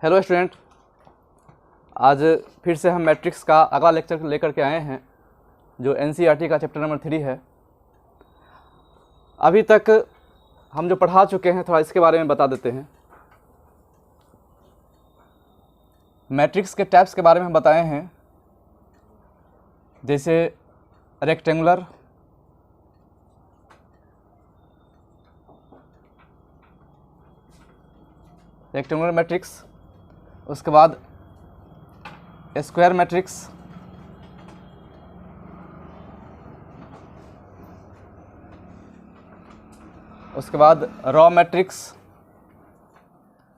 Hello student, आज फिर से हम मैट्रिक्स का अगला लेक्चर लेकर के आए हैं जो एनसीईआरटी का चैप्टर नंबर 3 है। अभी तक हम जो पढ़ा चुके हैं थोड़ा इसके बारे में बता देते हैं। मैट्रिक्स के टाइप्स के बारे में हम बताए हैं, जैसे रेक्टेंगुलर, मैट्रिक्स, उसके बाद स्क्वायर मैट्रिक्स, उसके बाद रॉ मैट्रिक्स,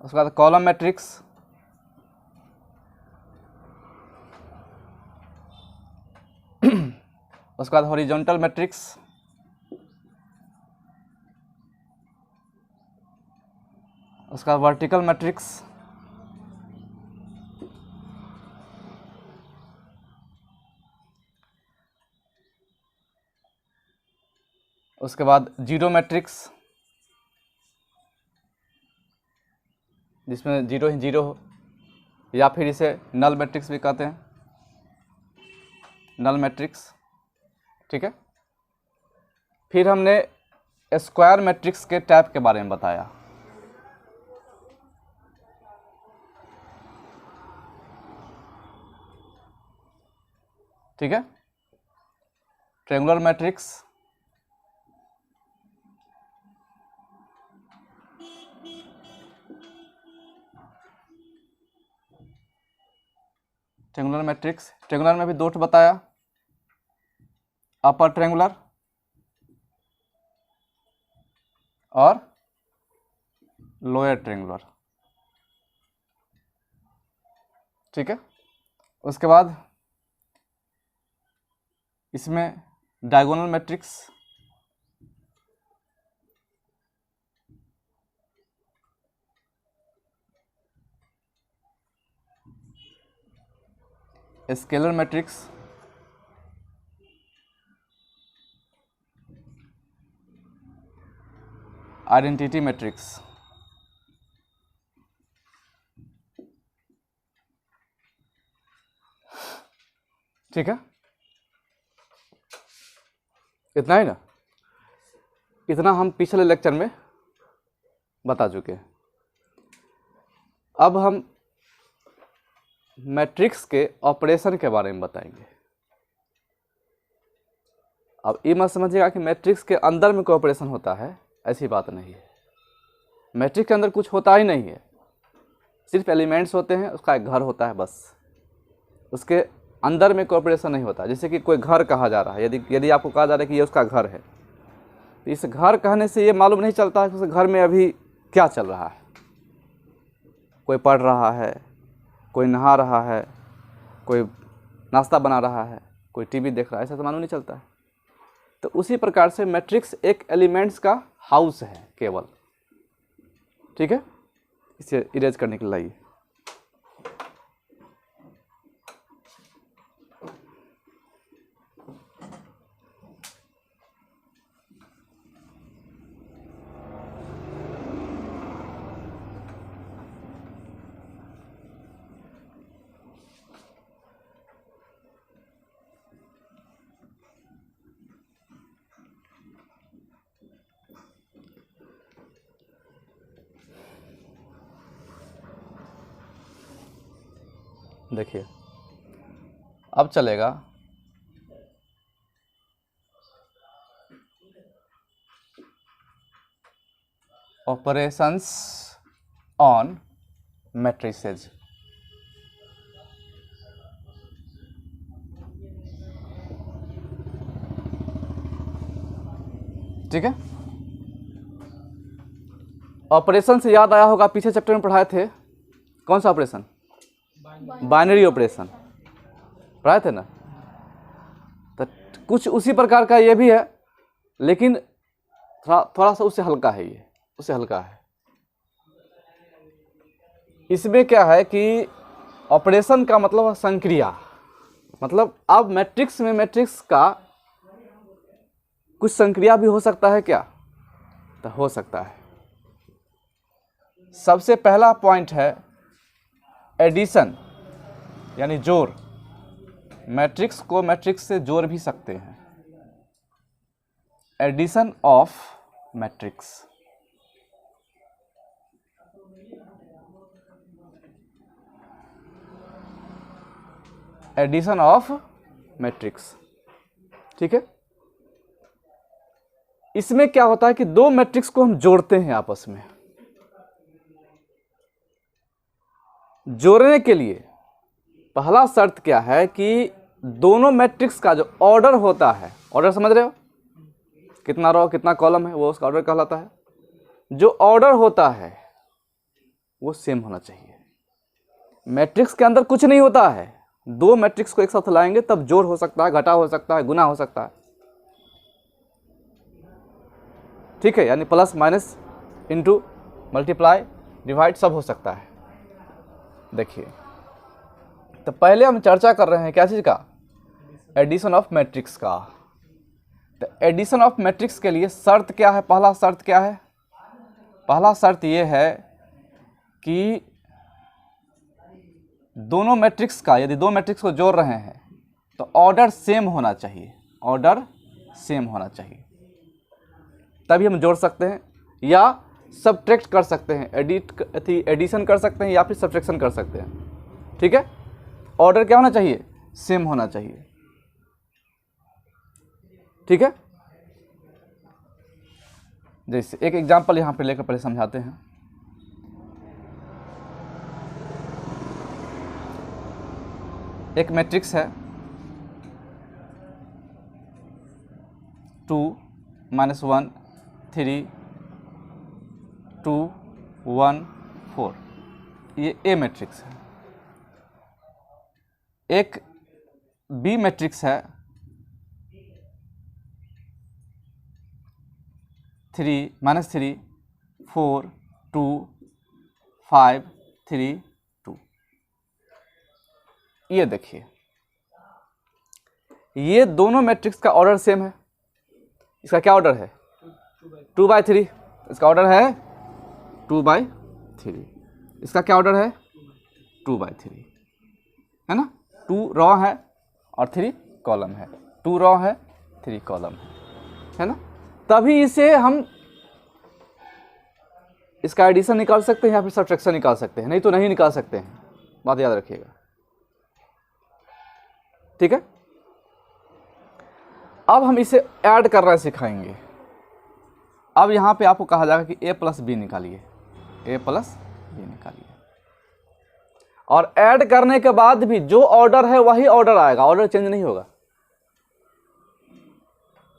उसके बाद कॉलम मैट्रिक्स, उसके बाद हॉरिजॉन्टल मैट्रिक्स, उसका वर्टिकल मैट्रिक्स, उसके बाद जीरो मैट्रिक्स जिसमें जीरो ही जीरो हो, या फिर इसे नल मैट्रिक्स भी कहते हैं, नल मैट्रिक्स। ठीक है। फिर हमने स्क्वायर मैट्रिक्स के टाइप के बारे में बताया। ठीक है। Triangular matrix, triangular matrix, triangular में भी दो ठो बताया, अपर ट्रायंगुलर और लोअर ट्रायंगुलर। ठीक है। उसके बाद इसमें diagonal matrix, scalar matrix, identity matrix. ठीक है। इतना ही ना, इतना हम पिछले लेक्चर में बता चुके हैं। अब हम मैट्रिक्स के ऑपरेशन के बारे में बताएंगे। अब ये मत समझिएगा कि मैट्रिक्स के अंदर में कोई ऑपरेशन होता है, ऐसी बात नहीं है। मैट्रिक्स के अंदर कुछ होता ही नहीं है, सिर्फ एलिमेंट्स होते हैं, उसका एक घर होता है बस। उसके अंदर में कोई ऑपरेशन नहीं होता। जैसे कि कोई घर कहा जा रहा है, यदि आपको कहा जा रहा है कि ये उसका घर है, तो इस घर कहने से ये मालूम नहीं चलता है कि उस घर में अभी क्या चल रहा है। कोई पढ़ रहा है, कोई नहा रहा है, कोई नाश्ता बना रहा है, कोई टीवी देख रहा है, ऐसा तो मालूम नहीं चलता है। तो उसी प्रकार से मैट्रिक्स एक एलिमेंट्स का हाउस है केवल। ठीक है। इसे इरेज करने के लिए लाइए। देखिए, अब चलेगा ऑपरेशंस ऑन मैट्रिसेज। ठीक है। ऑपरेशन से याद आया होगा, पीछे चैप्टर में पढ़ाए थे। कौन सा ऑपरेशन? बाइनरी ऑपरेशन पढ़ाए थे ना। तो कुछ उसी प्रकार का ये भी है, लेकिन थोड़ा सा उससे हल्का है। ये उससे हल्का है। इसमें क्या है कि ऑपरेशन का मतलब संक्रिया, मतलब अब मैट्रिक्स में मैट्रिक्स का कुछ संक्रिया भी हो सकता है क्या? तो हो सकता है। सबसे पहला पॉइंट है एडिशन यानी जोड़, मैट्रिक्स को मैट्रिक्स से जोड़ भी सकते हैं। Addition of matrix, addition of matrix, ठीक है। इसमें क्या होता है कि दो मैट्रिक्स को हम जोड़ते हैं आपस में। जोड़ने के लिए पहला शर्त क्या है कि दोनों मैट्रिक्स का जो ऑर्डर होता है, ऑर्डर समझ रहे हो, कितना रो कितना कॉलम है, वो उसका ऑर्डर कहलाता है। जो ऑर्डर होता है वो सेम होना चाहिए। मैट्रिक्स के अंदर कुछ नहीं होता है, दो मैट्रिक्स को एक साथ लाएंगे तब जोड़ हो सकता है, घटा हो सकता है, गुना हो सकता है, ठीक है। यानी plus minus into multiply divide सब हो सकता है। देखिए, तो पहले हम चर्चा कर रहे हैं क्या चीज़ का, एडिशन ऑफ मैट्रिक्स का। तो एडिशन ऑफ मैट्रिक्स के लिए शर्त क्या है, पहला शर्त क्या है, पहला शर्त ये है कि दोनों मैट्रिक्स का, यदि दो मैट्रिक्स को जोड़ रहे हैं तो ऑर्डर सेम होना चाहिए, ऑर्डर सेम होना चाहिए, तभी हम जोड़ सकते हैं या सब्ट्रैक्ट कर सकते हैं, एडिशन कर सकते हैं या फिर सब्ट्रैक्शन कर सकते हैं, ठीक है। ऑर्डर क्या होना चाहिए, सेम होना चाहिए, ठीक है। जैसे एक एग्जांपल यहाँ पे लेकर पहले समझाते हैं। एक मैट्रिक्स है 2 -1 3 2 1 4, ये ए मैट्रिक्स है। एक बी मैट्रिक्स है 3 -3 4 2 5 3 2। ये देखिए, ये दोनों मैट्रिक्स का ऑर्डर सेम है। इसका क्या ऑर्डर है, 2/3, इसका ऑर्डर है 2/3, इसका क्या ऑर्डर है 2/3, है ना। 2 रॉ है और 3 कॉलम है, 2 रॉ है 3 कॉलम है ना। तभी इसे हम इसका एडिशन निकाल सकते हैं या फिर सब्ट्रैक्शन निकाल सकते हैं, नहीं तो नहीं निकाल सकते हैं, बात याद रखिएगा, ठीक है। अब हम इसे ऐड करना सिखाएंगे। अब यहाँ पे आपको कहा जाएगा कि a + b निकालिए, a + b निकालिए, और ऐड करने के बाद भी जो ऑर्डर है वही ऑर्डर आएगा, ऑर्डर चेंज नहीं होगा।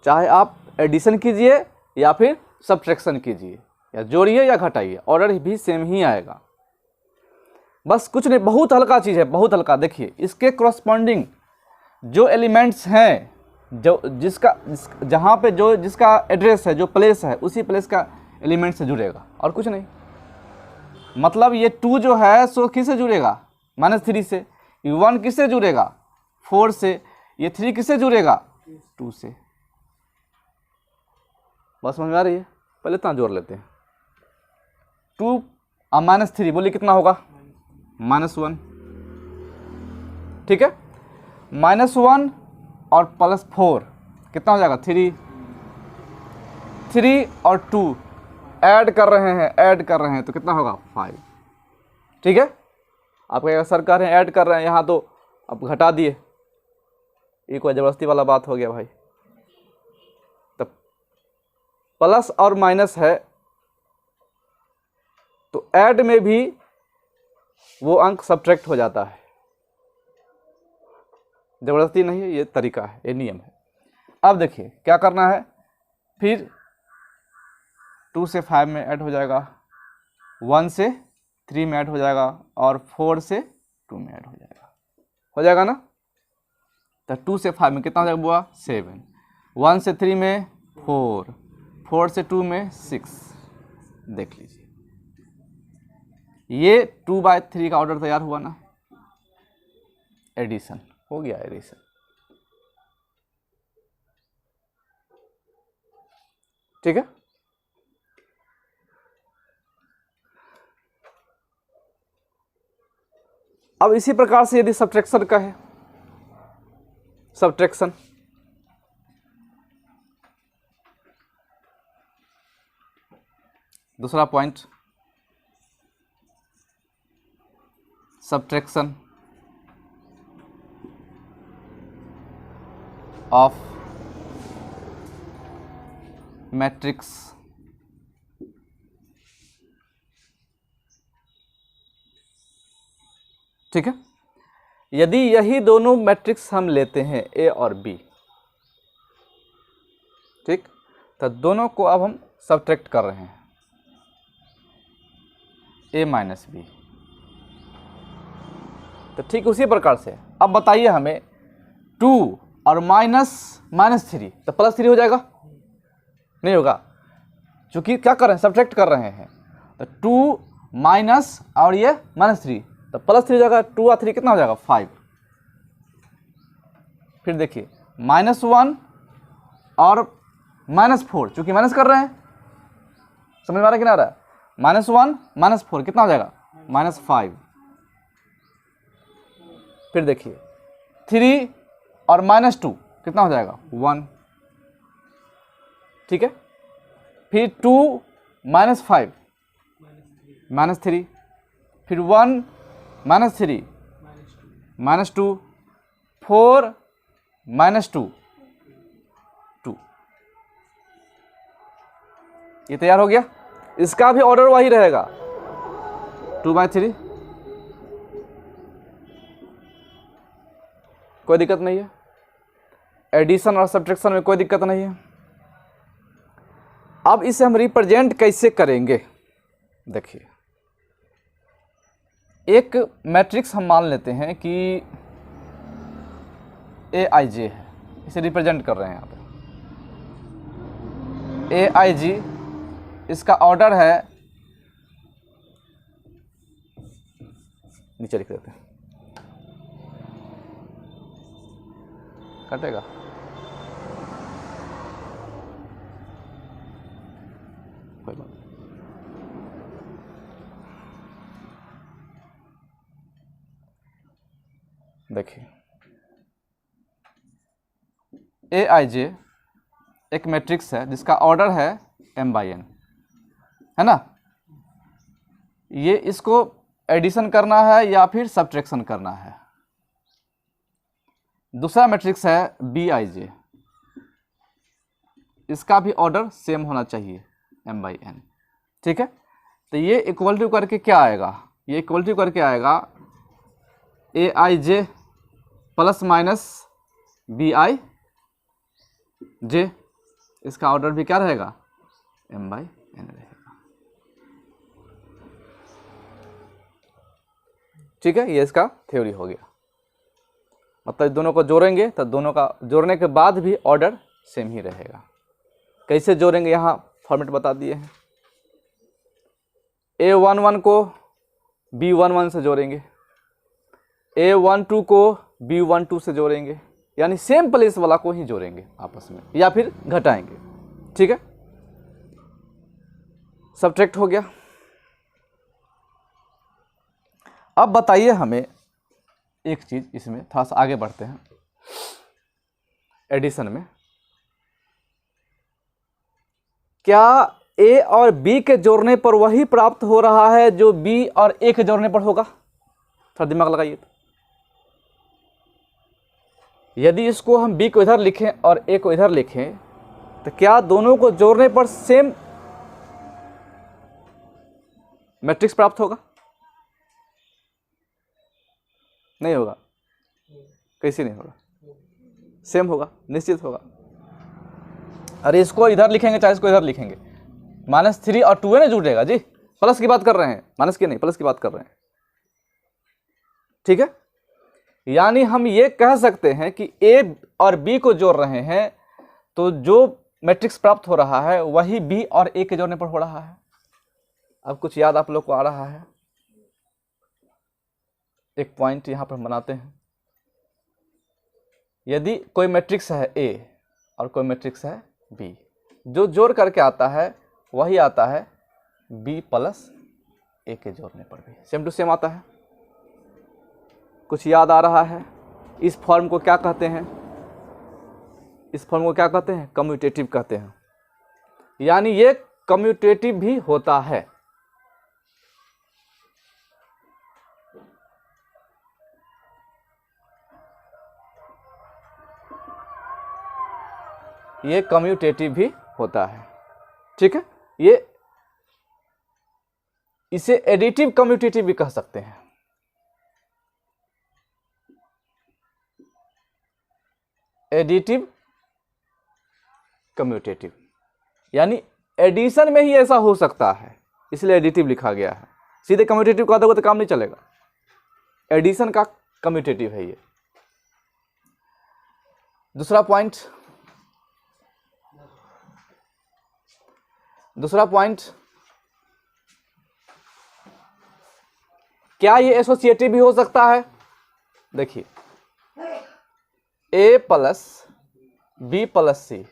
चाहे आप एडिशन कीजिए या फिर सब्ट्रैक्शन कीजिए, या जोड़िए या घटाइए, ऑर्डर भी सेम ही आएगा। बस कुछ नहीं, बहुत हल्का चीज़ है, बहुत हल्का। देखिए, इसके करस्पॉन्डिंग जो एलिमेंट्स हैं, जो जहाँ पे जो जिसका एड्रेस है, जो प्लेस है, उसी प्लेस का एलिमेंट से जुड़ेगा और कुछ नहीं। मतलब ये 2 जो है सो किससे जुड़ेगा, -3 से। 1 किससे जुड़ेगा, 4 से। ये 3 किससे जुड़ेगा, 2 से। बस समझ में आ रही है। पहले इतना जोड़ लेते हैं, 2 और -3 बोलिए कितना होगा, -1, ठीक है। -1 और +4 कितना हो जाएगा, 3 और 2 ऐड कर रहे हैं तो कितना होगा, 5, ठीक है। आप कहेगा सर कह रहे हैं ऐड कर रहे हैं, यहाँ तो अब घटा दिए, ये कोई ज़बरदस्ती वाला बात हो गया भाई। तब प्लस और माइनस है तो ऐड में भी वो अंक सब्ट्रैक्ट हो जाता है, ज़बरदस्ती नहीं है, ये तरीका है, ये नियम है। अब देखिए क्या करना है, फिर 2 से 5 में ऐड हो जाएगा, 1 से 3 में ऐड हो जाएगा और 4 से 2 में ऐड हो जाएगा ना। तो 2 से 5 में कितना हो जाएगा बुआ, 7, 1 से 3 में 4, 4 से 2 में 6। देख लीजिए, ये 2/3 का ऑर्डर तैयार हुआ ना, एडिशन हो गया, एडिशन। ठीक है। अब इसी प्रकार से यदि सब्ट्रैक्शन का है, सब्ट्रैक्शन, दूसरा पॉइंट, सब्ट्रैक्शन ऑफ मैट्रिक्स ठीक है। यदि यही दोनों मैट्रिक्स हम लेते हैं ए और बी, ठीक, तो दोनों को अब हम सब्ट्रैक्ट कर रहे हैं, ए माइनस बी। तो ठीक उसी प्रकार से अब बताइए हमें 2 और -3 तो +3 हो जाएगा? नहीं होगा, चूंकि क्या कर रहे हैं, सब्ट्रैक्ट कर रहे हैं। तो 2 माइनस और ये -3 तो +3 हो जाएगा। 2 और 3 कितना हो जाएगा? 5। फिर देखिए -1 और -4, चूंकि माइनस कर रहे हैं, समझ में आ रहा है कि नहीं आ रहा है? -1 -4 कितना हो जाएगा? -5। फिर देखिए 3 और -2 कितना हो जाएगा? 1, ठीक है। फिर 2 -5 -3, फिर 1 -3 -2, 4 -2 2। ये तैयार हो गया। इसका भी ऑर्डर वही रहेगा, 2/3, कोई दिक्कत नहीं है। एडिशन और सब्ट्रैक्शन में कोई दिक्कत नहीं है। अब इसे हम रिप्रेजेंट कैसे करेंगे? देखिए, एक मैट्रिक्स हम मान लेते हैं कि AIJ है, इसे रिप्रेजेंट कर रहे हैं यहाँ पे। AIJ, इसका ऑर्डर है, नीचे लिख देते हैं, कटेगा, कोई बात नहीं। देखिए AIJ एक मैट्रिक्स है जिसका ऑर्डर है m/n, है ना। ये इसको एडिशन करना है या फिर सब्ट्रैक्शन करना है। दूसरा मैट्रिक्स है BIJ, इसका भी ऑर्डर सेम होना चाहिए m/n, ठीक है। तो ये इक्वल टू करके क्या आएगा? ये इक्वल टू करके आएगा AIJ ± BIJ, इसका ऑर्डर भी क्या रहेगा? m/n रहेगा, ठीक है। ये इसका थ्योरी हो गया। मतलब दोनों को जोड़ेंगे तो दोनों का जोड़ने के बाद भी ऑर्डर सेम ही रहेगा। कैसे जोड़ेंगे यहाँ फॉर्मेट बता दिए हैं। A11 को B11 से जोड़ेंगे, A12 को B12 से जोड़ेंगे, यानी सेम प्लेस वाला को ही जोड़ेंगे आपस में या फिर घटाएंगे, ठीक है। सब्ट्रैक्ट हो गया। अब बताइए हमें एक चीज, इसमें थोड़ा सा आगे बढ़ते हैं। एडिशन में क्या A और B के जोड़ने पर वही प्राप्त हो रहा है जो B और A के जोड़ने पर होगा? थोड़ा दिमाग लगाइए। तो यदि इसको हम B को इधर लिखें और A को इधर लिखें तो क्या दोनों को जोड़ने पर सेम मैट्रिक्स प्राप्त होगा? नहीं होगा। कैसे नहीं होगा? सेम होगा, निश्चित होगा। अरे इसको इधर लिखेंगे चाहे इसको इधर लिखेंगे, -3 और 2 है ना जुड़ेगा जी। प्लस की बात कर रहे हैं, माइनस की नहीं, प्लस की बात कर रहे हैं, ठीक है। यानी हम ये कह सकते हैं कि A और B को जोड़ रहे हैं तो जो मैट्रिक्स प्राप्त हो रहा है वही B और A के जोड़ने पर हो रहा है। अब कुछ याद आप लोग को आ रहा है? एक पॉइंट यहां पर बनाते हैं। यदि कोई मैट्रिक्स है A और कोई मैट्रिक्स है B, जो जोड़ करके आता है वही आता है B + A के जोड़ने पर भी, सेम टू सेम आता है। कुछ याद आ रहा है? इस फॉर्म को क्या कहते हैं? इस फॉर्म को क्या कहते हैं? कम्यूटेटिव कहते हैं। यानी ये कम्यूटेटिव भी होता है। ये कम्यूटेटिव भी होता है, ठीक है। ये इसे एडिटिव कम्यूटेटिव भी कह सकते हैं। एडिटिव कम्यूटेटिव यानी एडिशन में ही ऐसा हो सकता है, इसलिए एडिटिव लिखा गया है। सीधे कम्यूटेटिव कहते हुए तो काम नहीं चलेगा, एडिशन का कम्यूटेटिव है ये। दूसरा पॉइंट, क्या ये एसोसिएटिव भी हो सकता है? देखिए, A plus B plus C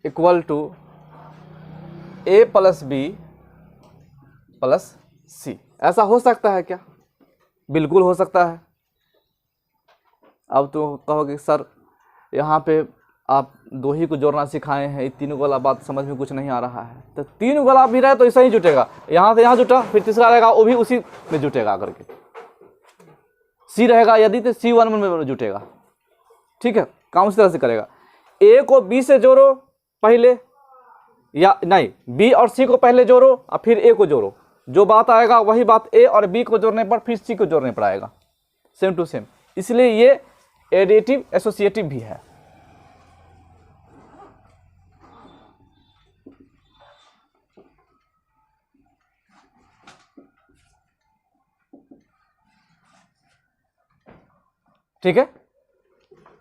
equal to A plus B plus C, ऐसा हो सकता है क्या? बिल्कुल हो सकता है। अब तो कहोगे सर यहाँ पे आप दो ही को जोड़ना सिखाए हैं, तीनों वाला बात समझ में कुछ नहीं आ रहा है। तो तीन वाला भी रहे तो ऐसा ही जुटेगा, यहाँ से यहाँ जुटा, फिर तीसरा रहेगा वो भी उसी में जुटेगा करके। सी रहेगा यदि तो सी वन में जुटेगा, ठीक है। काम उसी तरह से करेगा। ए को बी से जोड़ो पहले, या नहीं, बी और सी को पहले जोड़ो और फिर ए को जोड़ो, जो बात आएगा वही बात ए और बी को जोड़ने पर फिर सी को जोड़ने पर आएगा, सेम टू सेम। इसलिए ये एडिटिव एसोसिएटिव भी है। ठीक है।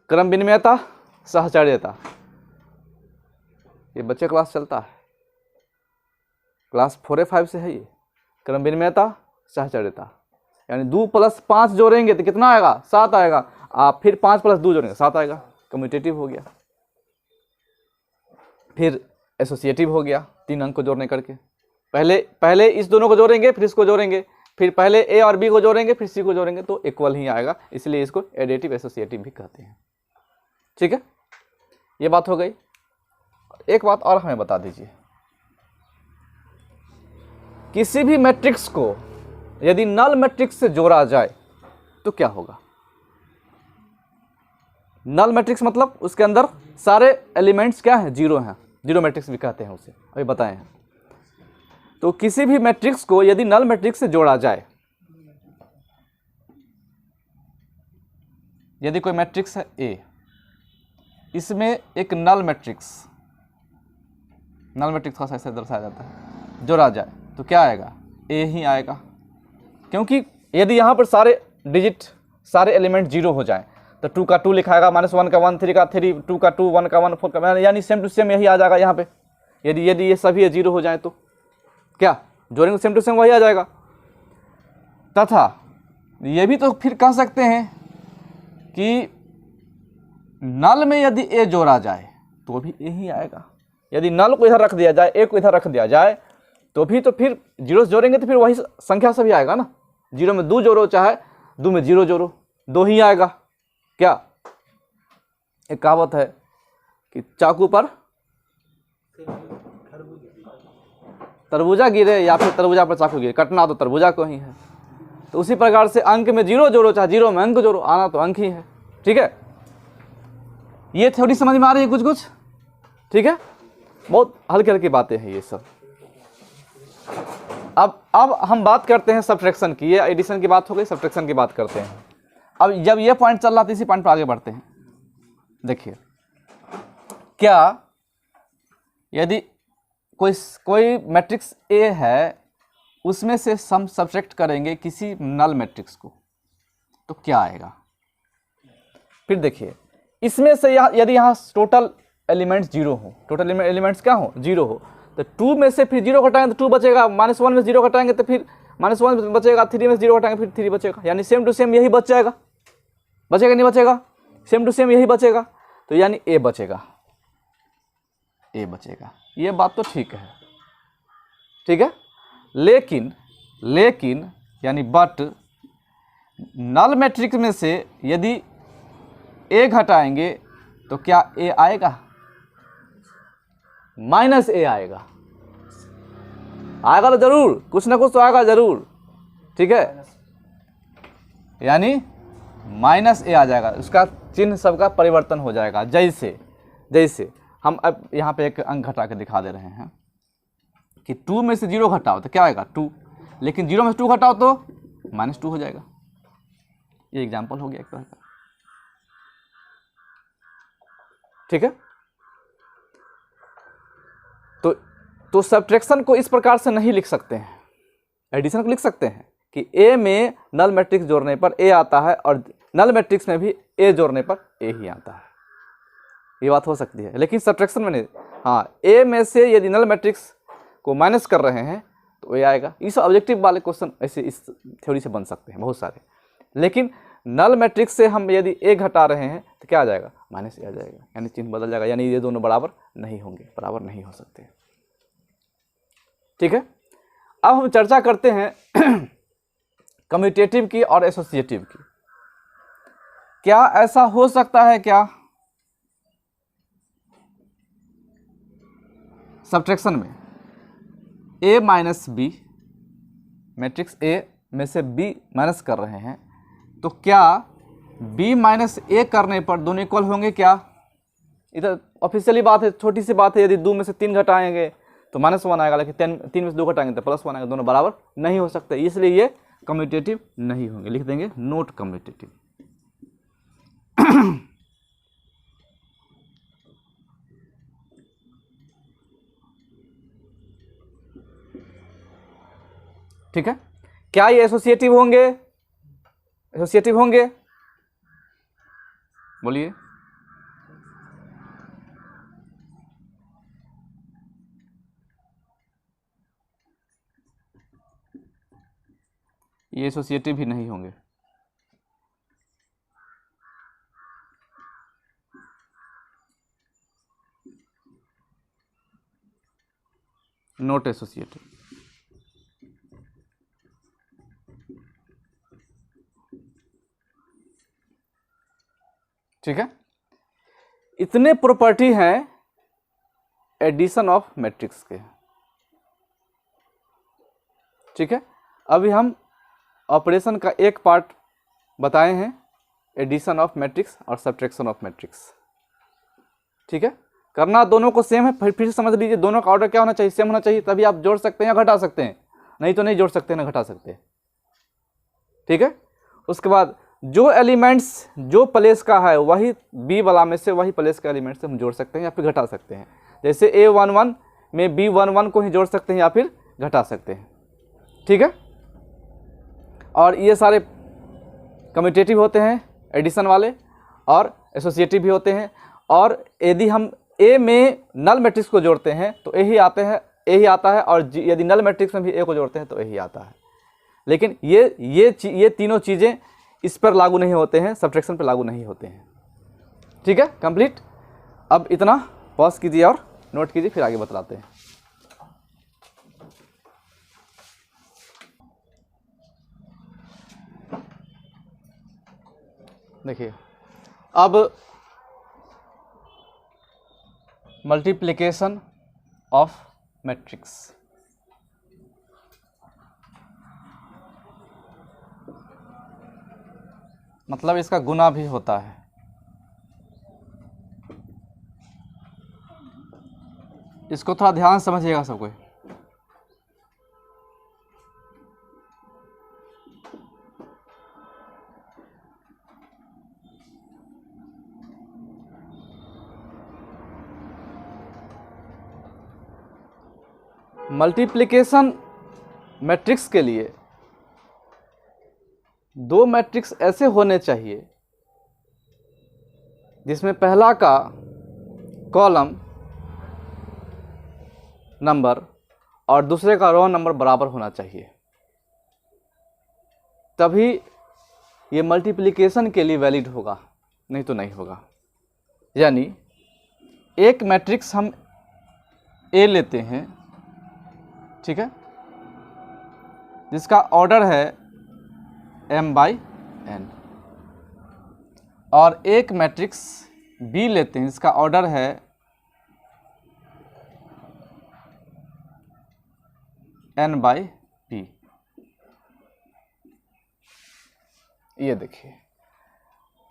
क्रम विनिमयता, सहचर्यता, ये बच्चे क्लास चलता है, क्लास 4 या 5 से है ये। क्रम विनिमयता, सहचर्यता, यानी 2 + 5 जोड़ेंगे तो कितना आएगा? 7 आएगा। आप फिर 5 + 2 जोड़ेंगे 7 आएगा, कम्यूटेटिव हो गया। फिर एसोसिएटिव हो गया, 3 अंक को जोड़ने करके। पहले इस दोनों को जोड़ेंगे, फिर इसको जोड़ेंगे, फिर पहले ए और बी को जोड़ेंगे, फिर सी को जोड़ेंगे, तो इक्वल ही आएगा। इसलिए इसको एडिटिव एसोसिएटिव भी कहते हैं, ठीक है। ये बात हो गई। एक बात और हमें बता दीजिए, किसी भी मैट्रिक्स को यदि नल मैट्रिक्स से जोड़ा जाए तो क्या होगा? नल मैट्रिक्स मतलब उसके अंदर सारे एलिमेंट्स क्या हैं? जीरो हैं, जीरो मैट्रिक्स भी कहते हैं उसे, अभी बताए हैं। तो किसी भी मैट्रिक्स को यदि नल मैट्रिक्स से जोड़ा जाए, यदि कोई मैट्रिक्स है ए, इसमें एक नल मैट्रिक्स का ऐसे दर्शाया जाता है, जोड़ा जाए तो क्या आएगा? ए ही आएगा। क्योंकि यदि यहाँ पर सारे डिजिट, सारे एलिमेंट जीरो हो जाए तो 2 का 2 लिखाएगा, -1 का 1, 3 का 3, 2 का 2, 1 का 1, 4 का, यानी सेम टू सेम यही आ जाएगा यहाँ पे। यदि ये सभी जीरो हो जाए तो क्या जोड़ेंगे? सेम टू सेम वही आ जाएगा। तथा ये भी तो फिर कह सकते हैं कि नल में यदि ए जोड़ा जाए तो भी ए ही आएगा। यदि नल को इधर रख दिया जाए, ए को इधर रख दिया जाए, तो भी तो फिर जीरो जोड़ेंगे तो फिर वही संख्या सभी आएगा ना। 0 में 2 जोड़ो, चाहे 2 में 0 जोड़ो, 2 ही आएगा। क्या एक कहावत है कि चाकू पर तरबूजा गिरे या फिर तरबूजा पर चाकू गिरे, कटना तो तरबूजा को ही है। तो उसी प्रकार से अंक में 0 जोड़ो, चाहे 0 में अंक जोड़ो, आना तो अंक ही है, ठीक है। ये थोड़ी समझ में आ रही है कुछ, ठीक है। बहुत हल्की हल्की बातें हैं ये सब। अब हम बात करते हैं सब्ट्रैक्शन की। ये एडिशन की बात हो गई, सब्ट्रैक्शन की बात करते हैं। अब जब ये पॉइंट चल रहा था, इसी पॉइंट पर आगे बढ़ते हैं। देखिए, क्या यदि कोई मैट्रिक्स ए है, उसमें से हम सब्ट्रैक्ट करेंगे किसी नल मैट्रिक्स को, तो क्या आएगा? फिर देखिए, इसमें से यदि यहाँ टोटल एलिमेंट्स जीरो हो, टोटल एलिमेंट्स क्या हो? जीरो हो, तो 2 में से फिर 0 घटाएंगे तो 2 बचेगा, -1 में 0 घटाएंगे तो फिर -1 बचेगा, 3 में 0 घटाएंगे फिर 3 बचेगा, यानी सेम टू सेम यही बच जाएगा। बचेगा नहीं बचेगा? सेम टू सेम यही बचेगा, तो यानी ए बचेगा, ए बचेगा। ये बात तो ठीक है, ठीक है। लेकिन यानी बट नल मैट्रिक्स में से यदि ए घटाएंगे तो क्या ए आएगा? माइनस ए आएगा। आएगा तो जरूर, कुछ ना कुछ तो आएगा जरूर, ठीक है। यानी माइनस ए आ जाएगा, उसका चिन्ह सबका परिवर्तन हो जाएगा। जैसे जैसे हम अब यहाँ पे एक अंक घटा के दिखा दे रहे हैं कि 2 में से 0 घटाओ तो क्या आएगा 2, लेकिन 0 में से 2 घटाओ तो -2 हो जाएगा। ये एग्जाम्पल हो गया एक तरह का, ठीक है। तो सब्ट्रैक्शन को इस प्रकार से नहीं लिख सकते हैं, एडिशन को लिख सकते हैं कि ए में नल मैट्रिक्स जोड़ने पर ए आता है और नल मैट्रिक्स में भी ए जोड़ने पर ए ही आता है। ये बात हो सकती है, लेकिन सब्ट्रैक्शन में नहीं। हाँ, ए में से यदि नल मैट्रिक्स को माइनस कर रहे हैं तो ए आएगा। इस ऑब्जेक्टिव वाले क्वेश्चन ऐसे इस थ्योरी से बन सकते हैं बहुत सारे, लेकिन नल मैट्रिक्स से हम यदि ए घटा रहे हैं तो क्या आ जाएगा? माइनस ए आ जाएगा, यानी चिन्ह बदल जाएगा, यानी ये दोनों बराबर नहीं होंगे, बराबर नहीं हो सकते, ठीक है। अब हम चर्चा करते हैं कम्यूटेटिव की और एसोसिएटिव की। क्या ऐसा हो सकता है क्या सब्ट्रैक्शन में a minus B, matrix A में से B माइनस कर रहे हैं, तो क्या B माइनस A करने पर दोनों इक्वल होंगे क्या? इधर ऑफिशियली बात है, छोटी सी बात है। यदि 2 में से 3 घटाएंगे तो -1 आएगा, लेकिन 3 में से 2 घटाएंगे तो +1 आएगा। दोनों बराबर नहीं हो सकते, इसलिए ये कम्यूटेटिव नहीं होंगे। लिख देंगे नोट कम्यूटेटिव। ठीक है। क्या ये एसोसिएटिव होंगे? एसोसिएटिव होंगे, बोलिए। ये एसोसिएटिव भी नहीं होंगे। Note associative. ठीक है। इतने प्रॉपर्टी हैं एडिशन ऑफ मैट्रिक्स के, ठीक है। अभी हम ऑपरेशन का एक पार्ट बताए हैं, एडिशन ऑफ मैट्रिक्स और सब्ट्रैक्शन ऑफ मैट्रिक्स, ठीक है। करना दोनों को सेम है, फिर से समझ लीजिए, दोनों का ऑर्डर क्या होना चाहिए? सेम होना चाहिए, तभी आप जोड़ सकते हैं या घटा सकते हैं, नहीं तो नहीं जोड़ सकते ना घटा सकते, ठीक है। उसके बाद जो एलिमेंट्स जो प्लेस का है वही बी वाला में से वही प्लेस का एलिमेंट से हम जोड़ सकते हैं या फिर घटा सकते हैं। जैसे A11 में B11 को ही जोड़ सकते हैं या फिर घटा सकते हैं, ठीक है। और ये सारे कम्यूटेटिव होते हैं एडिशन वाले, और एसोसिएटिव भी होते हैं। और यदि हम ए में नल मैट्रिक्स को जोड़ते हैं तो ए ही ही आता है, और यदि नल मैट्रिक्स में भी ए को जोड़ते हैं तो ए ही आता है। लेकिन ये तीनों चीज़ें इस पर लागू नहीं होते हैं, सब्ट्रैक्शन पर लागू नहीं होते हैं, ठीक है। कंप्लीट। अब इतना पॉज कीजिए और नोट कीजिए, फिर आगे बतलाते हैं। देखिए, अब मल्टीप्लिकेशन ऑफ मैट्रिक्स। मतलब इसका गुना भी होता है। इसको थोड़ा ध्यान से समझिएगा सब कोई। मल्टीप्लिकेशन मैट्रिक्स के लिए दो मैट्रिक्स ऐसे होने चाहिए जिसमें पहला का कॉलम नंबर और दूसरे का रो नंबर बराबर होना चाहिए, तभी ये मल्टीप्लिकेशन के लिए वैलिड होगा, नहीं तो नहीं होगा। यानी एक मैट्रिक्स हम ए लेते हैं, ठीक है, जिसका ऑर्डर है m/n, और एक मैट्रिक्स B लेते हैं, इसका ऑर्डर है n/p। ये देखिए,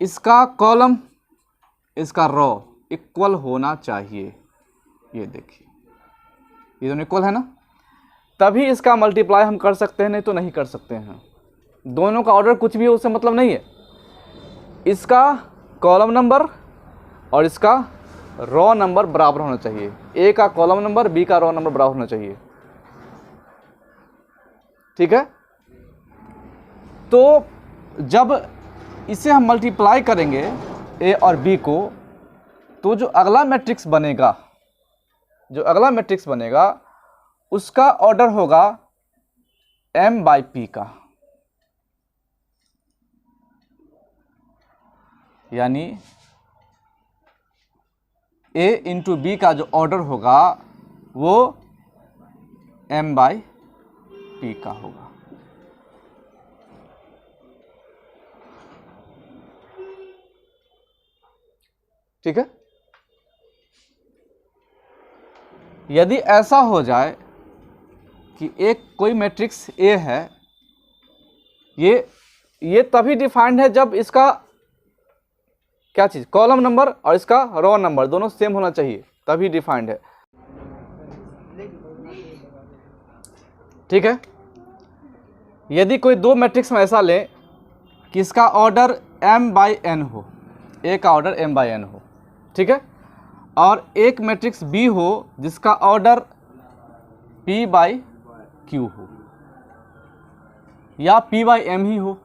इसका कॉलम इसका रो इक्वल होना चाहिए। ये देखिए, ये दोनों इक्वल है ना, तभी इसका मल्टीप्लाई हम कर सकते हैं, नहीं तो नहीं कर सकते हैं। दोनों का ऑर्डर कुछ भी हो उससे मतलब नहीं है। इसका कॉलम नंबर और इसका रो नंबर बराबर होना चाहिए। ए का कॉलम नंबर, बी का रो नंबर बराबर होना चाहिए। ठीक है, तो जब इसे हम मल्टीप्लाई करेंगे ए और बी को, तो जो अगला मैट्रिक्स बनेगा उसका ऑर्डर होगा m/p का, यानी a इंटू बी का जो ऑर्डर होगा वो m/p का होगा। ठीक है, यदि ऐसा हो जाए कि एक कोई मैट्रिक्स A है, ये तभी डिफाइंड है जब इसका क्या चीज़, कॉलम नंबर और इसका रो नंबर दोनों सेम होना चाहिए, तभी डिफाइंड है। ठीक है, यदि कोई दो मैट्रिक्स में ऐसा लें कि इसका ऑर्डर m/n हो, A का ऑर्डर m/n हो, ठीक है, और एक मैट्रिक्स B हो जिसका ऑर्डर p/q हो या p/m ही हो,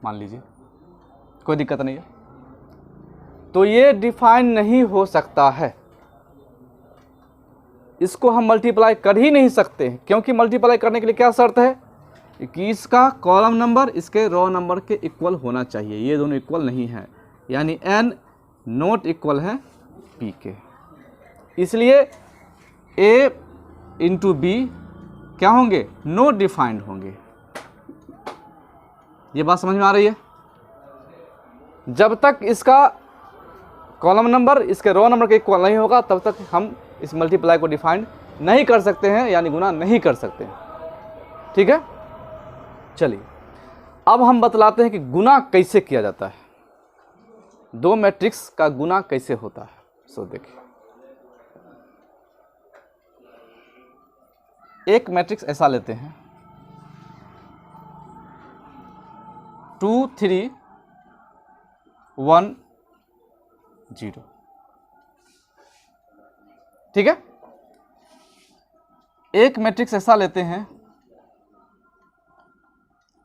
मान लीजिए, कोई दिक्कत नहीं है, तो ये डिफाइन नहीं हो सकता है। इसको हम मल्टीप्लाई कर ही नहीं सकते हैं, क्योंकि मल्टीप्लाई करने के लिए क्या शर्त है कि इसका कॉलम नंबर इसके रो नंबर के इक्वल होना चाहिए। ये दोनों इक्वल नहीं है, यानी n नॉट इक्वल है p के, इसलिए a इंटू बी क्या होंगे, नो डिफाइंड होंगे। ये बात समझ में आ रही है? जब तक इसका कॉलम नंबर इसके रो नंबर के इक्वल नहीं होगा तब तक हम इस मल्टीप्लाई को डिफाइंड नहीं कर सकते हैं, यानी गुना नहीं कर सकते हैं। ठीक है, चलिए अब हम बतलाते हैं कि गुना कैसे किया जाता है, दो मैट्रिक्स का गुना कैसे होता है। सो देखिए, एक मैट्रिक्स ऐसा लेते हैं 2 3 1 0, ठीक है। एक मैट्रिक्स ऐसा लेते हैं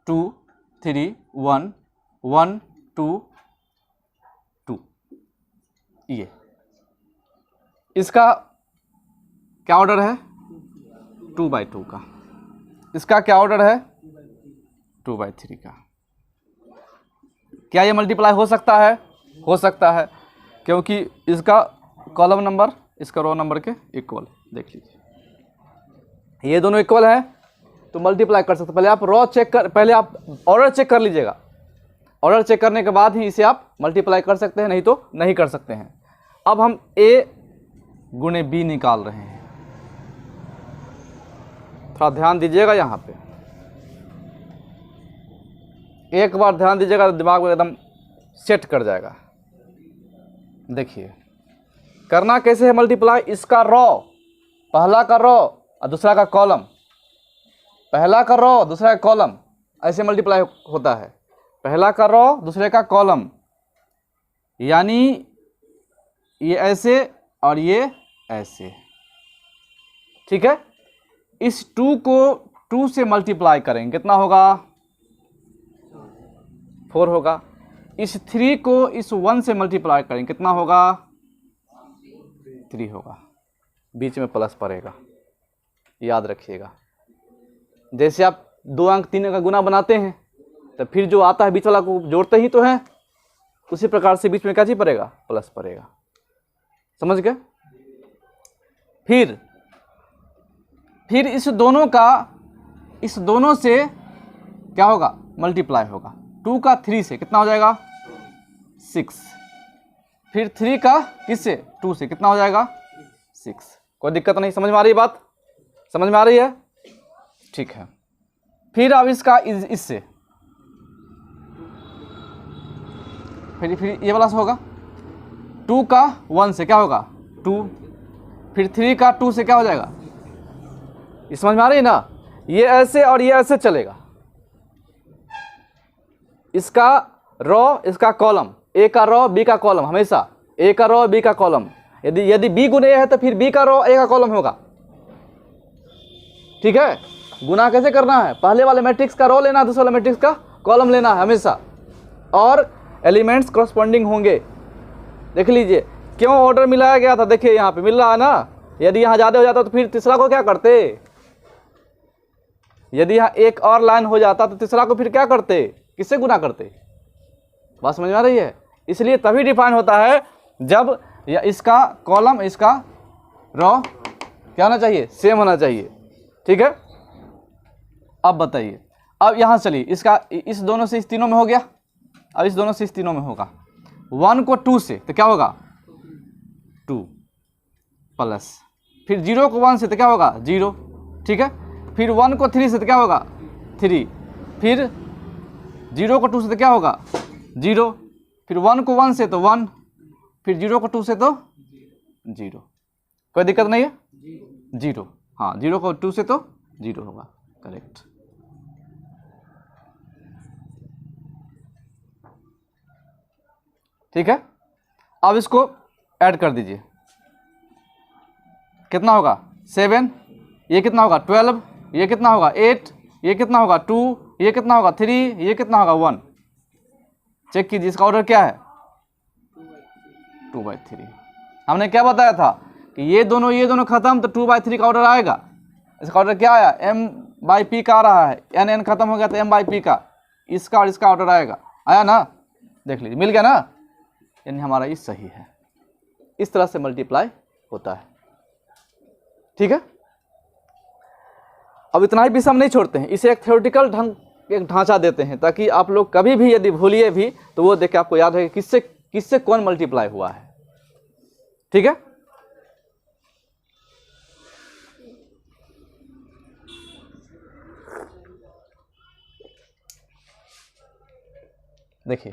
2 3 1 1 2 2, ये इसका क्या ऑर्डर है, 2/2 का। इसका क्या ऑर्डर है, 2/3 का। क्या ये मल्टीप्लाई हो सकता है? हो सकता है, क्योंकि इसका कॉलम नंबर इसका रो नंबर के इक्वल। देख लीजिए, ये दोनों इक्वल है तो मल्टीप्लाई कर सकते। पहले आप रो चेक कर, पहले आप ऑर्डर चेक कर लीजिएगा। ऑर्डर चेक करने के बाद ही इसे आप मल्टीप्लाई कर सकते हैं, नहीं तो नहीं कर सकते हैं। अब हम a गुणे b निकाल रहे हैं, थोड़ा ध्यान दीजिएगा। यहाँ पे एक बार ध्यान दीजिएगा, दिमाग में एकदम सेट कर जाएगा। देखिए करना कैसे है मल्टीप्लाई, इसका रो, पहला का रो और दूसरा का कॉलम, पहला का रो दूसरा का कॉलम, ऐसे मल्टीप्लाई होता है। पहला का रो दूसरे का कॉलम, यानी ये ऐसे और ये ऐसे, ठीक है। इस 2 को 2 से मल्टीप्लाई करेंगे, कितना होगा, 4 होगा। इस 3 को इस 1 से मल्टीप्लाई करेंगे, कितना होगा, 3 होगा। बीच में प्लस पड़ेगा, याद रखिएगा। जैसे आप 2 अंक 3 अंक का गुना बनाते हैं तो फिर जो आता है बीच वाला को जोड़ते ही तो हैं, उसी प्रकार से बीच में क्या चीज पड़ेगा, प्लस पड़ेगा। समझ गए? फिर इस दोनों से क्या होगा, मल्टीप्लाई होगा। 2 का 3 से कितना हो जाएगा 6, फिर 3 का किससे 2 से कितना हो जाएगा 6। कोई दिक्कत नहीं, समझ में आ रही है बात, समझ में आ रही है, ठीक है। फिर अब इसका इससे फिर ये वाला से होगा 2 का 1 से क्या होगा 2, फिर 3 का 2 से क्या हो जाएगा, ये समझ में आ रही है ना, ये ऐसे और ये ऐसे चलेगा, इसका रो इसका कॉलम, ए का रो बी का कॉलम, हमेशा ए का रो बी का कॉलम, यदि बी गुना ए है तो फिर बी का रो ए का कॉलम होगा, ठीक है। गुना कैसे करना है, पहले वाले मैट्रिक्स का रो लेना, दूसरे वाले मैट्रिक्स का कॉलम लेना है हमेशा, और एलिमेंट्स करस्पॉन्डिंग होंगे। देख लीजिए क्यों ऑर्डर मिलाया गया था, देखिए यहाँ पे मिल रहा है ना, यदि यहाँ ज़्यादा हो जाता तो फिर तीसरा को क्या करते, यदि यहाँ एक और लाइन हो जाता तो तीसरा को फिर क्या करते, किससे गुना करते, बात समझ में आ रही है। इसलिए तभी डिफाइन होता है जब या इसका कॉलम इसका रो क्या होना चाहिए, सेम होना चाहिए, ठीक है। अब बताइए, अब यहाँ चलिए इसका इस दोनों से इस तीनों में हो गया, अब इस दोनों से इस तीनों में होगा, 1 को 2 से तो क्या होगा 2 प्लस, फिर 0 को 1 से तो क्या होगा 0, ठीक है। फिर 1 को 3 से तो क्या होगा 3, फिर 0 को 2 से तो क्या होगा 0, फिर 1 को 1 से तो 1, फिर 0 को 2 से तो 0। कोई दिक्कत नहीं है, 0, हाँ 0 को 2 से तो 0 होगा, करेक्ट। ठीक है, अब इसको ऐड कर दीजिए, कितना होगा 7, ये कितना होगा 12, ये कितना होगा 8, ये कितना होगा 2, ये कितना होगा 3, ये कितना होगा 1। चेक कीजिए इसका ऑर्डर क्या है 2/3। हमने क्या बताया था कि ये दोनों खत्म तो 2/3 का ऑर्डर आएगा। इसका ऑर्डर क्या आया m/p का आ रहा है, n खत्म हो गया तो m/p का, इसका और इसका ऑर्डर आएगा, आया ना, देख लीजिए मिल गया ना, यानी हमारा ये सही है। इस तरह से मल्टीप्लाई होता है, ठीक है। अब इतना ही भी हम नहीं छोड़ते हैं, इसे एक थ्योरेटिकल एक ढांचा देते हैं ताकि आप लोग कभी भी यदि भूलिए भी तो वो देख के आपको याद है कि किससे कौन मल्टीप्लाई हुआ है, ठीक है। देखिए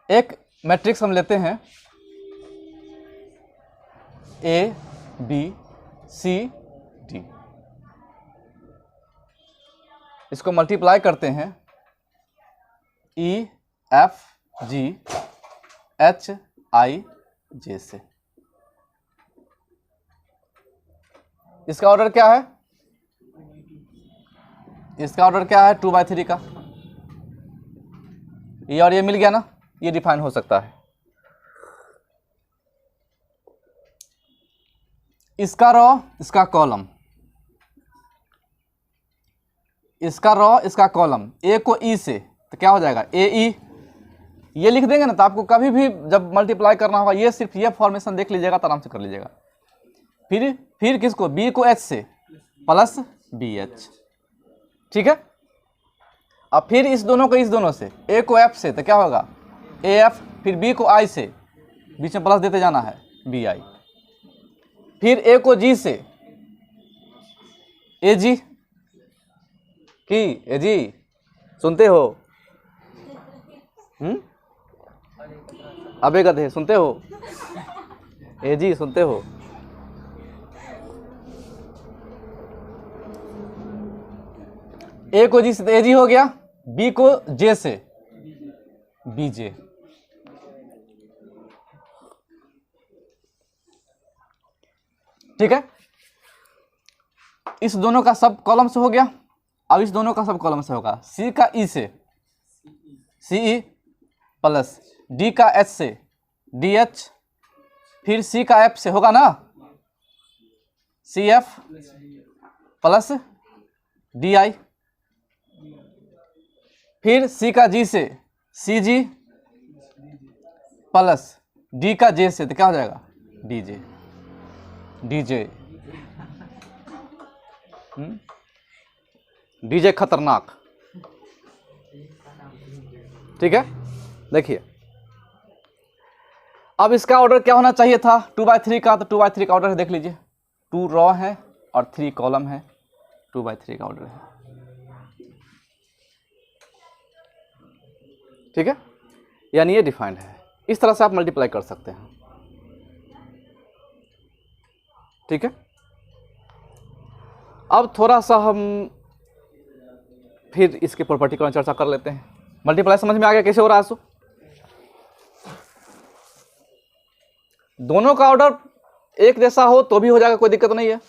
एक मैट्रिक्स हम लेते हैं ABCD, इसको मल्टीप्लाई करते हैं EFGHIJ से। इसका ऑर्डर क्या है, इसका ऑर्डर क्या है 2/3 का, ये और ये मिल गया ना, ये डिफाइन हो सकता है। इसका रो इसका कॉलम, इसका रो इसका कॉलम, ए को ई से तो क्या हो जाएगा AE, ये लिख देंगे ना तो आपको कभी भी जब मल्टीप्लाई करना होगा ये सिर्फ ये फॉर्मेशन देख लीजिएगा तो आराम से कर लीजिएगा। फिर किसको B को H से प्लस BH, ठीक है। अब फिर इस दोनों को इस दोनों से, A को F से तो क्या होगा AF, फिर B को I से, बीच में प्लस देते जाना है BI, फिर A को G से AG की AG, सुनते हो अबे गधे सुनते हो, AG सुनते हो। A को G से तो AG हो गया, B को J से BJ, ठीक है। इस दोनों का सब कॉलम से हो गया, अब इस दोनों का सब कॉलम से होगा, C का E से CE प्लस D का H से DH, फिर C का F से होगा ना CF प्लस DI, फिर C का G से CG प्लस D का J से तो क्या हो जाएगा DJ DJ खतरनाक, ठीक है, देखिए अब इसका ऑर्डर क्या होना चाहिए था 2/3 का, तो 2/3 का ऑर्डर है, देख लीजिए 2 रॉ है और 3 कॉलम है, 2/3 का ऑर्डर है। ठीक है, यानी ये डिफाइंड है। इस तरह से आप मल्टीप्लाई कर सकते हैं। ठीक है, अब थोड़ा सा हम फिर इसके प्रॉपर्टी को चर्चा कर लेते हैं। मल्टीप्लाई समझ में आ गया कैसे हो रहा है? दोनों का ऑर्डर एक जैसा हो तो भी हो जाएगा, कोई दिक्कत नहीं है।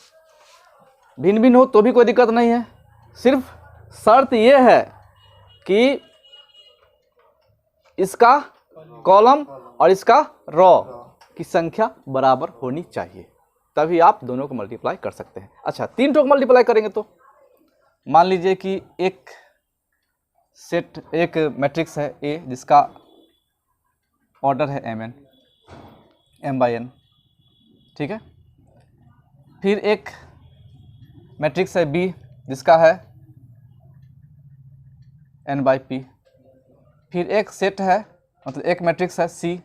भिन्न भिन्न हो तो भी कोई दिक्कत नहीं है। सिर्फ शर्त यह है कि इसका कॉलम और इसका रॉ की संख्या बराबर होनी चाहिए, तभी आप दोनों को मल्टीप्लाई कर सकते हैं। अच्छा, 3 को मल्टीप्लाई करेंगे तो मान लीजिए कि एक मैट्रिक्स है ए जिसका ऑर्डर है m/n, ठीक है। फिर एक मैट्रिक्स है बी जिसका है n/p। फिर एक सेट है, मतलब एक मैट्रिक्स है सी,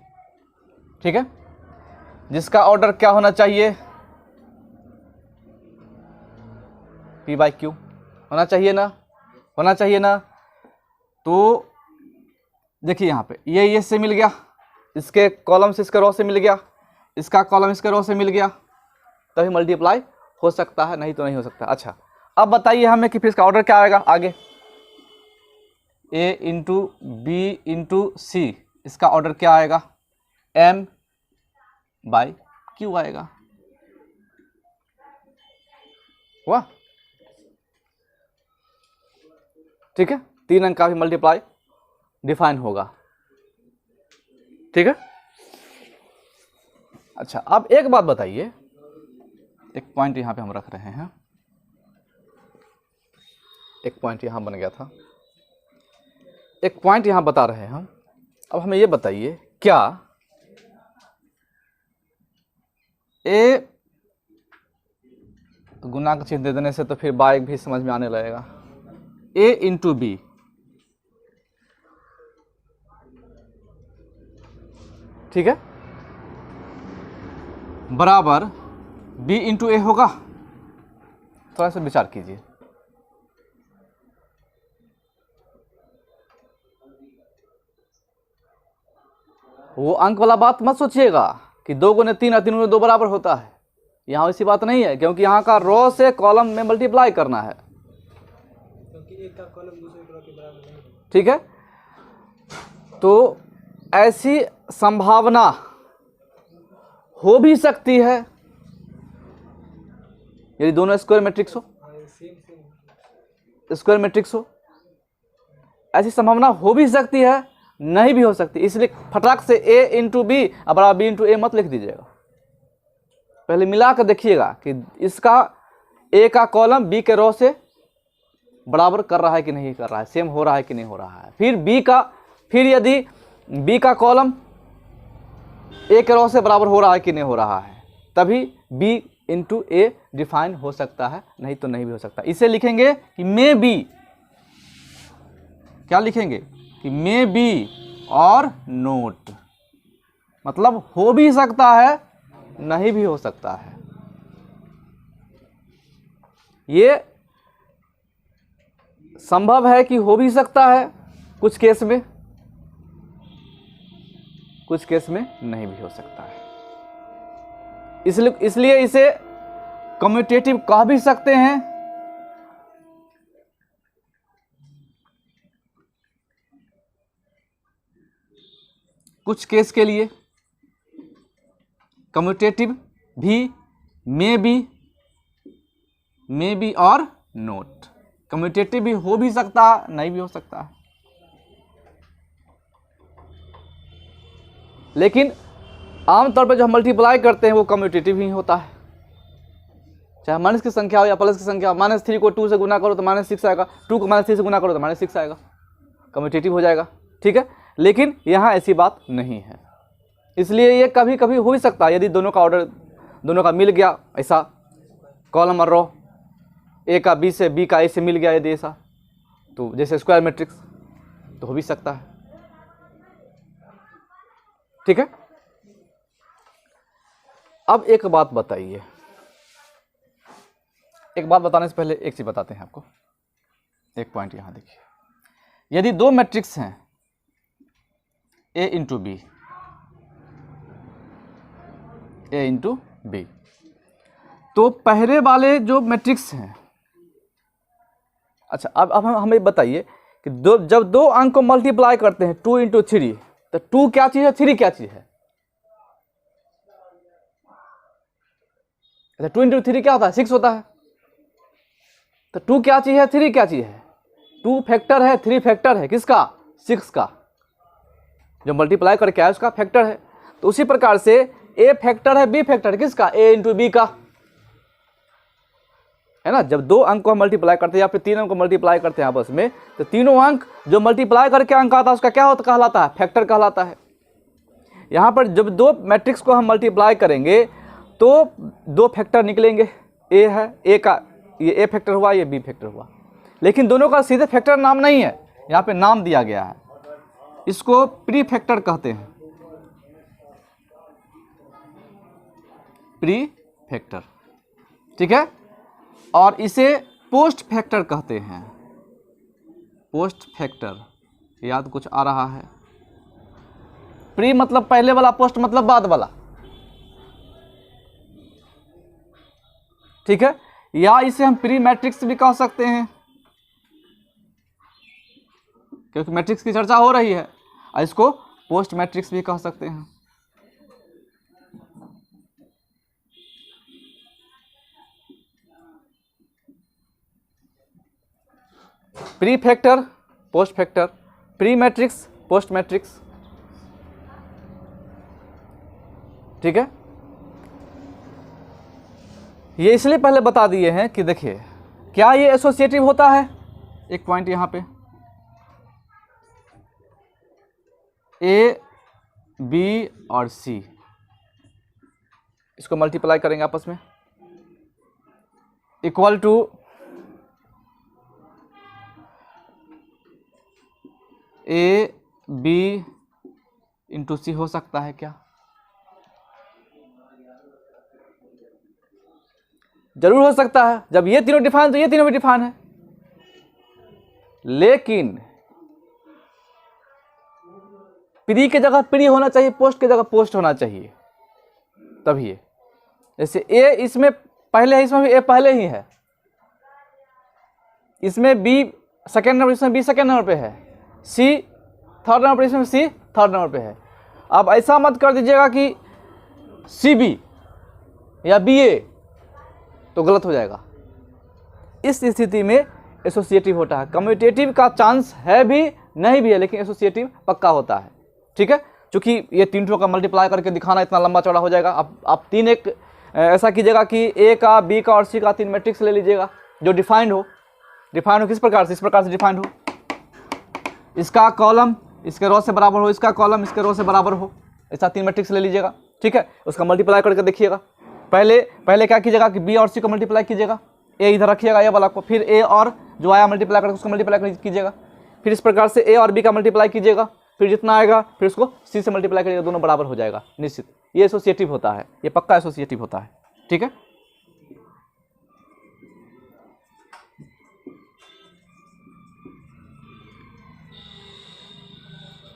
ठीक है, जिसका ऑर्डर क्या होना चाहिए p/q होना चाहिए ना, होना चाहिए ना। तो देखिए यहाँ पे ये से मिल गया, इसके कॉलम से इसके रो से मिल गया, इसका कॉलम इसके रो से मिल गया, तभी मल्टीप्लाई हो सकता है, नहीं तो नहीं हो सकता। अच्छा, अब बताइए हमें कि फिर इसका ऑर्डर क्या आएगा आगे, a इंटू बी इंटू सी, इसका ऑर्डर क्या आएगा m/q आएगा। हुआ? ठीक है, 3 अंक का भी मल्टीप्लाई डिफाइन होगा। ठीक है। अच्छा, अब एक बात बताइए, एक पॉइंट यहां पे हम रख रहे हैं, एक पॉइंट यहां बन गया था, एक पॉइंट यहां बता रहे हैं हम। अब हमें ये बताइए, क्या ए गुना का चिन्ह दे देने से तो फिर बाय भी समझ में आने लगेगा, a इंटू बी ठीक है बराबर b इंटू ए होगा। थोड़ा सा विचार कीजिए। वो अंक वाला बात मत सोचिएगा कि 2 गुने 3 और 3 गुने 2 बराबर होता है, यहाँ वैसी बात नहीं है, क्योंकि यहाँ का रो से कॉलम में मल्टीप्लाई करना है, क्योंकि एक का कॉलम दूसरे के रो के बराबर नहीं है। ठीक है, तो ऐसी संभावना हो भी सकती है यदि दोनों स्क्वायर मैट्रिक्स हो, स्क्वायर मैट्रिक्स हो, ऐसी संभावना हो भी सकती है, नहीं भी हो सकती। इसलिए फटाक से a इंटू बी बराबर b इंटू ए मत लिख दीजिएगा, पहले मिला कर देखिएगा कि इसका a का कॉलम b के रो से बराबर कर रहा है कि नहीं कर रहा है, सेम हो रहा है कि नहीं हो रहा है। फिर यदि b का कॉलम a के रो से बराबर हो रहा है कि नहीं हो रहा है, तभी b इंटू ए डिफाइन हो सकता है, नहीं तो नहीं भी हो सकता। इसे लिखेंगे कि मे बी, क्या लिखेंगे कि मे बी और नोट, मतलब हो भी सकता है, नहीं भी हो सकता है। ये संभव है कि हो भी सकता है कुछ केस में, कुछ केस में नहीं भी हो सकता है। इसलिए इसे कम्यूटेटिव कह भी सकते हैं, कुछ केस के लिए कम्यूटेटिव भी मे बी और नोट, कम्यूटेटिव भी हो भी सकता है, नहीं भी हो सकता है। लेकिन आमतौर पर जो हम मल्टीप्लाई करते हैं वो कम्यूटेटिव ही होता है, चाहे माइनस की संख्या हो या प्लस की संख्या। -3 को 2 से गुना करो तो -6 आएगा, 2 को -3 से गुना करो तो -6 आएगा, कम्यूटेटिव हो जाएगा। ठीक है, लेकिन यहाँ ऐसी बात नहीं है, इसलिए ये कभी कभी हो ही सकता है यदि दोनों का ऑर्डर दोनों का मिल गया, ऐसा कॉलम और रो, ए का बी से, बी का ए से मिल गया यदि ऐसा, तो जैसे स्क्वायर मैट्रिक्स, तो हो भी सकता है। ठीक है। अब एक बात बताइए, एक बात बताने से पहले एक चीज बताते हैं आपको, एक पॉइंट यहां देखिए। यदि दो मैट्रिक्स हैं A into B, A into B, तो पहले वाले जो मैट्रिक्स हैं, अच्छा अब हमें बताइए कि जब दो अंक को मल्टीप्लाई करते हैं 2 इंटू 3, तो 2 क्या चीज है, 3 क्या चीज है? अच्छा 2 इंटू 3 क्या होता है, 6 होता है। तो 2 क्या चीज है, 3 क्या चीज है? 2 फैक्टर है, 3 फैक्टर है, किसका? 6 का। जो मल्टीप्लाई करके आया उसका फैक्टर है। तो उसी प्रकार से A फैक्टर है, B फैक्टर है, किसका? A इंटू बी का, है ना। जब दो अंक को मल्टीप्लाई करते हैं या फिर 3 अंक को मल्टीप्लाई करते हैं आपस में, तो तीनों अंक जो मल्टीप्लाई करके अंक आता है उसका क्या होता कहलाता है? फैक्टर कहलाता है। यहाँ पर जब दो मैट्रिक्स को हम मल्टीप्लाई करेंगे तो 2 फैक्टर निकलेंगे। A है, A का ये A फैक्टर हुआ, ये B फैक्टर हुआ, लेकिन दोनों का सीधे फैक्टर नाम नहीं है, यहाँ पे नाम दिया गया है, इसको प्री फैक्टर कहते हैं, प्री फैक्टर, ठीक है। और इसे पोस्ट फैक्टर कहते हैं, पोस्ट फैक्टर। याद कुछ आ रहा है? प्री मतलब पहले वाला, पोस्ट मतलब बाद वाला, ठीक है। या इसे हम प्री मैट्रिक्स भी कह सकते हैं, क्योंकि मैट्रिक्स की चर्चा हो रही है, और इसको पोस्ट मैट्रिक्स भी कह सकते हैं। Pre factor, post factor, pre matrix, post matrix, ठीक है। ये इसलिए पहले बता दिए हैं कि देखिए क्या ये एसोसिएटिव होता है। एक पॉइंट यहां पे, A, B और C, इसको मल्टीप्लाई करेंगे आपस में, equal to A, B into C हो सकता है क्या? जरूर हो सकता है। जब ये तीनों डिफाइन तो ये तीनों भी डिफाइन है, लेकिन प्री की जगह प्री होना चाहिए, पोस्ट की जगह पोस्ट होना चाहिए, तभी है। जैसे A इसमें पहले है, इसमें भी A पहले ही है, इसमें B सेकेंड नंबर, इसमें B सेकेंड नंबर पे है, C थर्ड नंबर पे, इसमें C थर्ड नंबर पे है। अब ऐसा मत कर दीजिएगा कि CB या BA, तो गलत हो जाएगा। इस स्थिति में एसोसिएटिव होता है। कम्यूटेटिव का चांस है भी, नहीं भी है, लेकिन एसोसिएटिव पक्का होता है, ठीक है। क्योंकि ये 3 का मल्टीप्लाई करके दिखाना इतना लंबा चौड़ा हो जाएगा। अब आप 3 एक ऐसा कीजिएगा कि A का, B का और C का 3 मैट्रिक्स ले लीजिएगा जो डिफाइंड हो। डिफाइंड हो किस प्रकार से? इस प्रकार से डिफाइंड हो, इसका कॉलम इसके रो से बराबर हो, इसका कॉलम इसके रो से बराबर हो, ऐसा 3 मैट्रिक्स ले लीजिएगा, ठीक है। उसका मल्टीप्लाई करके देखिएगा। पहले क्या कीजिएगा कि B और C को मल्टीप्लाई कीजिएगा, A इधर रखिएगा ये वाला को, फिर A और जो आया मल्टीप्लाई करके उसको मल्टीप्लाई कीजिएगा, फिर इस प्रकार से A और B का मल्टीप्लाई कीजिएगा, फिर जितना आएगा फिर उसको C से मल्टीप्लाई करिएगा, दोनों बराबर हो जाएगा निश्चित। ये एसोसिएटिव होता है, ये पक्का एसोसिएटिव होता है, ठीक है।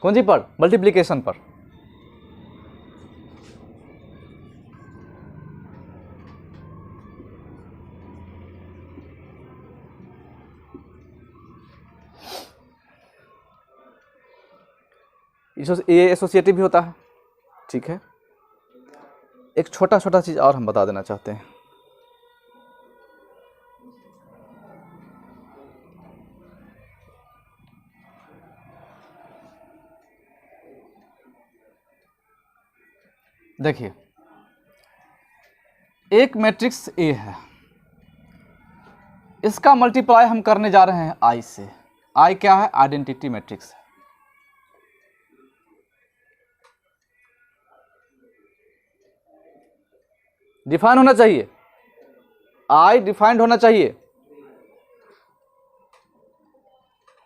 कौन सी पर? मल्टीप्लिकेशन पर। ये एसोसिएटिव भी होता है, ठीक है। एक छोटा छोटा चीज और हम बता देना चाहते हैं। देखिए एक मैट्रिक्स A है, इसका मल्टीप्लाई हम करने जा रहे हैं I से। I क्या है? आइडेंटिटी मैट्रिक्स है। डिफाइन होना चाहिए, I डिफाइंड होना चाहिए।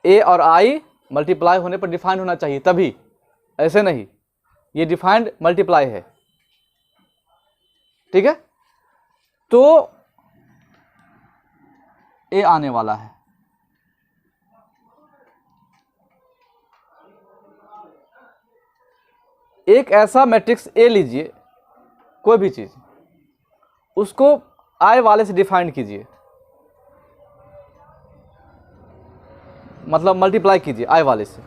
A और I मल्टीप्लाई होने पर डिफाइन होना चाहिए, तभी, ऐसे नहीं। ये डिफाइंड मल्टीप्लाई है, ठीक है। तो ए आने वाला है, एक ऐसा मैट्रिक्स ए लीजिए, कोई भी चीज, उसको आई वाले से डिफाइन कीजिए, मतलब मल्टीप्लाई कीजिए आई वाले से,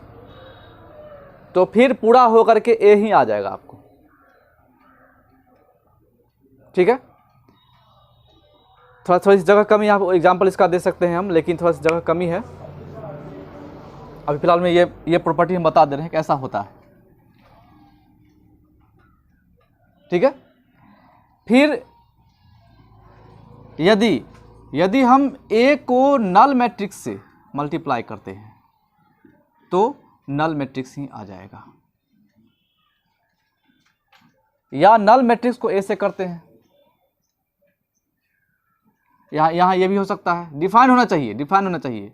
तो फिर पूरा होकर के ए ही आ जाएगा आपको, ठीक है। थोड़ी सी जगह कमी, आप एग्जाम्पल इसका दे सकते हैं हम, लेकिन थोड़ा सी जगह कमी है। अभी फिलहाल में ये प्रॉपर्टी हम बता दे रहे हैं कैसा होता है, ठीक है। फिर यदि हम ए को नल मैट्रिक्स से मल्टीप्लाई करते हैं तो नल मैट्रिक्स ही आ जाएगा, या नल मैट्रिक्स को ए से करते हैं, यहाँ ये भी हो सकता है, डिफाइन होना चाहिए,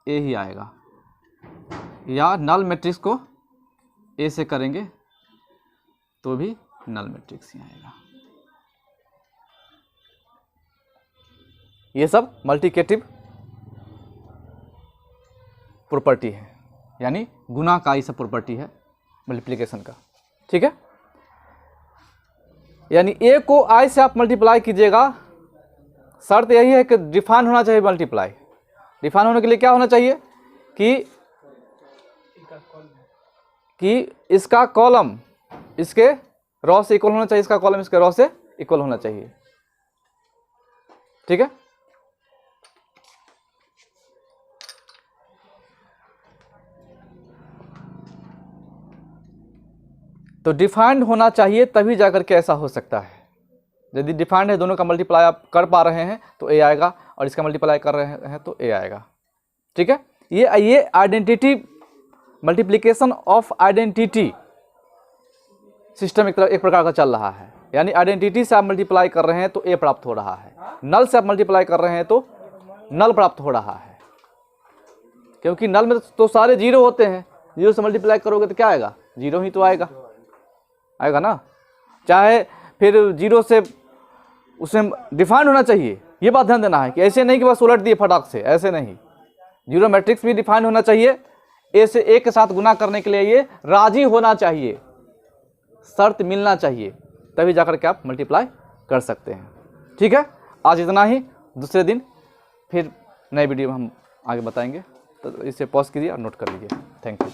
ए ही आएगा, या नल मैट्रिक्स को ए से करेंगे तो भी नल मैट्रिक्स ही आएगा। ये सब मल्टीप्लिकेटिव प्रॉपर्टी है, यानी गुना का ये सब प्रॉपर्टी है मल्टीप्लिकेशन का, ठीक है। यानी ए को आई से आप मल्टीप्लाई कीजिएगा, शर्त यही है कि डिफाइन होना चाहिए मल्टीप्लाई। डिफाइन होने के लिए क्या होना चाहिए कि इसका कॉलम इसके रॉ से इक्वल होना चाहिए, इसका कॉलम इसके रॉ से इक्वल होना चाहिए, ठीक है। तो डिफाइंड होना चाहिए तभी जाकर के ऐसा हो सकता है। यदि डिफाइंड है, दोनों का मल्टीप्लाई आप कर पा रहे हैं तो ए आएगा, और इसका मल्टीप्लाई कर रहे हैं तो ए आएगा, ठीक है। ये identity, multiplication of identity system एक प्रकार का चल रहा है। यानी आइडेंटिटी से आप मल्टीप्लाई कर रहे हैं तो ए प्राप्त हो रहा है, नल से आप मल्टीप्लाई कर रहे हैं तो नल प्राप्त हो रहा है, क्योंकि नल में तो सारे जीरो होते हैं, जीरो से मल्टीप्लाई करोगे तो क्या आएगा, जीरो ही तो आएगा ना। चाहे फिर जीरो से उसमें डिफाइन होना चाहिए, ये बात ध्यान देना है कि ऐसे नहीं कि बस उलट दिए फटाक से, ऐसे नहीं। जीरो मैट्रिक्स भी डिफाइन होना चाहिए, ए से ए के साथ गुना करने के लिए ये राजी होना चाहिए, शर्त मिलना चाहिए, तभी जाकर के आप मल्टीप्लाई कर सकते हैं, ठीक है। आज इतना ही, दूसरे दिन फिर नए वीडियो में हम आगे बताएंगे, तो इसे पॉज कीजिए और नोट कर लीजिए। Thank you.